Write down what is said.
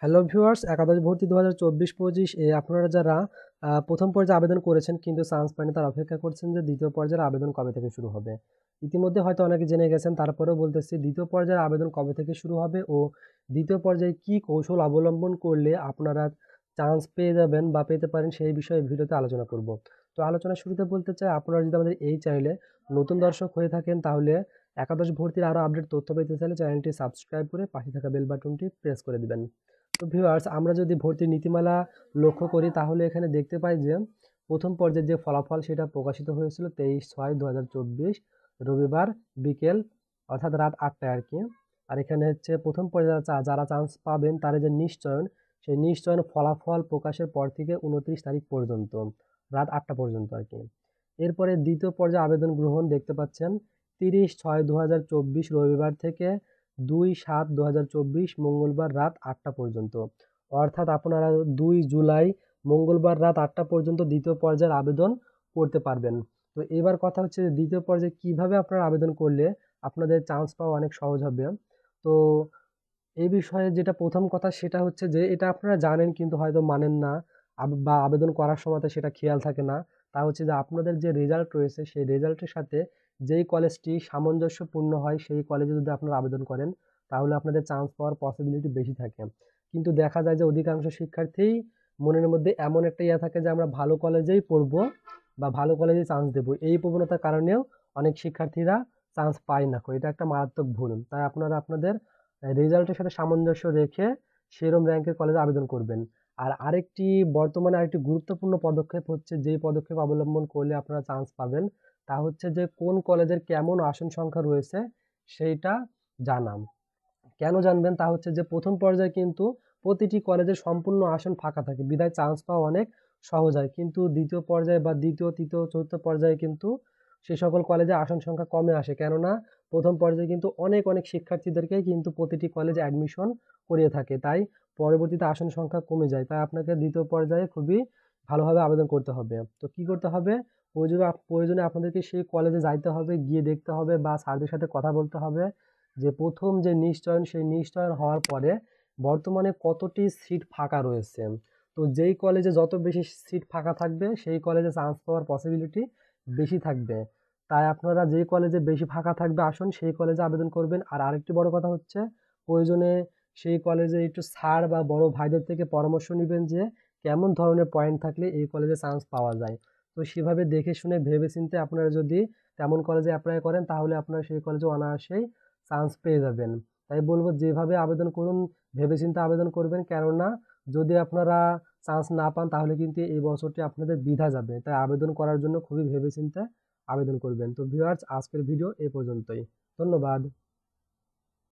Hello viewers, একাদশ ভর্তি 2024-25 এ আপনারা যারা প্রথম পর্যায়ে আবেদন করেছেন কিন্তু চান্স পাননি, তারা অপেক্ষা করছেন যে দ্বিতীয় পর্যায়ের আবেদন কবে থেকে শুরু হবে। ইতিমধ্যে হয়তো অনেকে জেনে গেছেন, তারপরেও বলতেছি দ্বিতীয় পর্যায়ের আবেদন কবে থেকে শুরু হবে ও দ্বিতীয় পর্যায়ে কি কৌশল অবলম্বন করলে আপনারা চান্স পেয়ে যাবেন বা পেতে পারেন সেই বিষয়ে ভিডিওতে আলোচনা করব। তো আলোচনা শুরুতে বলতে চাই, আপনারা যদি আমাদের এই চ্যানেলে নতুন দর্শক হয়ে থাকেন তাহলে একাদশ ভর্তির আরও আপডেট তথ্য পেতে চাইলে চ্যানেলটি সাবস্ক্রাইব করে পাশে থাকা বেল বাটনটি প্রেস করে দিবেন। তো ভিউয়ার্স, আমরা যদি ভর্তির নীতিমালা লক্ষ্য করি তাহলে এখানে দেখতে পাই যে প্রথম পর্যায়ে যে ফলাফল সেটা প্রকাশিত হয়েছিল 23/6/2024 রবিবার বিকেল অর্থাৎ রাত 8টায় আর কি। আর এখানে হচ্ছে প্রথম পর্যায়ে যারা চান্স পাবেন তার যে নিশ্চয়ন, সেই নিশ্চয়ন ফলাফল প্রকাশের পর থেকে 29 তারিখ পর্যন্ত রাত 8টা পর্যন্ত আর কি। এরপরে দ্বিতীয় পর্যায়ে আবেদন গ্রহণ দেখতে পাচ্ছেন 30/6/2024 রবিবার থেকে 2/7/2024 মঙ্গলবার রাত 8টা পর্যন্ত। অর্থাৎ আপনারা 2 জুলাই মঙ্গলবার রাত 8টা পর্যন্ত দ্বিতীয় পর্যায়ের আবেদন করতে পারবেন। তো এবার কথা হচ্ছে যে দ্বিতীয় পর্যায়ে কিভাবে আপনারা আবেদন করলে আপনাদের চান্স পাওয়া অনেক সহজ হবে। তো এই বিষয়ে যেটা প্রথম কথা সেটা হচ্ছে যে এটা আপনারা জানেন কিন্তু হয়তো মানেন না, বা আবেদন করার সময় তো সেটা খেয়াল থাকে না। তা হচ্ছে যে আপনাদের যে রেজাল্ট রয়েছে সেই রেজাল্টের সাথে যেই কলেজটি সামঞ্জস্যপূর্ণ হয় সেই কলেজে যদি আপনারা আবেদন করেন তাহলে আপনাদের চান্স পাওয়ার পসিবিলিটি বেশি থাকে। কিন্তু দেখা যায় যে অধিকাংশ শিক্ষার্থীই মনের মধ্যে এমন একটা ইয়ে থাকে যে আমরা ভালো কলেজেই পড়বো বা ভালো কলেজেই চান্স দেবো, এই প্রবণতার কারণেও অনেক শিক্ষার্থীরা চান্স পায় না। এটা একটা মারাত্মক ভুল। তাই আপনারা আপনাদের রেজাল্টের সাথে সামঞ্জস্য রেখে সেরম র্যাঙ্কের কলেজে আবেদন করবেন। আর বর্তমানে আরেকটি গুরুত্বপূর্ণ পদক্ষেপ হচ্ছে, যেই পদক্ষেপ অবলম্বন করলে আপনারা চান্স পাবেন তা হচ্ছে যে কোন কলেজের কেমন আসন সংখ্যা রয়েছে সেইটা জানা। কেন জানবেন? তা হচ্ছে যে প্রথম পর্যায়ে কিন্তু প্রতিটি কলেজের সম্পূর্ণ আসন ফাঁকা থাকে, বিধায় চান্স পাওয়া অনেক সহজ হয়। কিন্তু দ্বিতীয় পর্যায়ে বা দ্বিতীয়, তৃতীয়, চতুর্থ পর্যায়ে কিন্তু সে সকল কলেজে আসন সংখ্যা কমে আসে। কেননা প্রথম পর্যায়ে কিন্তু অনেক অনেক শিক্ষার্থীদেরকেই কিন্তু প্রতিটি কলেজে অ্যাডমিশন করিয়ে থাকে, তাই পরবর্তীতে আসন সংখ্যা কমে যায়। তাই আপনাকে দ্বিতীয় পর্যায়ে খুবই ভালোভাবে আবেদন করতে হবে। তো কি করতে হবে? প্রয়োজনে আপনাদেরকে সেই কলেজে যাইতে হবে, গিয়ে দেখতে হবে বা স্যারদের সাথে কথা বলতে হবে যে প্রথম যে নিশ্চয়ন সেই নিশ্চয়ন হওয়ার পরে বর্তমানে কতটি সিট ফাঁকা রয়েছে। তো যেই কলেজে যত বেশি সিট ফাঁকা থাকবে সেই কলেজে চান্স পাওয়ার পসিবিলিটি বেশি থাকবে। তাই আপনারা যেই কলেজে বেশি ফাঁকা থাকবে আসন সেই কলেজে আবেদন করবেন। আর আরেকটি বড় কথা হচ্ছে, প্রয়োজনে সেই কলেজে একটু স্যার বা বড় ভাইদের থেকে পরামর্শ নিবেন যে কেমন ধরনের পয়েন্ট থাকলে এই কলেজে চান্স পাওয়া যায়। তো সেভাবে দেখে শুনে ভেবে চিন্তে আপনারা যদি তেমন কলেজে অ্যাপ্লাই করেন তাহলে আপনারা সেই কলেজে অনায়াসেই চান্স পেয়ে যাবেন। তাই বলবো যেভাবে আবেদন করুন ভেবেচিন্তে আবেদন করবেন, কেননা যদি আপনারা চান্স না পান তাহলে কিন্তু এই বছরটি আপনাদের বৃথা যাবে। তাই আবেদন করার জন্য খুবই ভেবেচিন্তে আবেদন করবেন। তো ভিউয়ার্স, আজকের ভিডিও এ পর্যন্তই। ধন্যবাদ।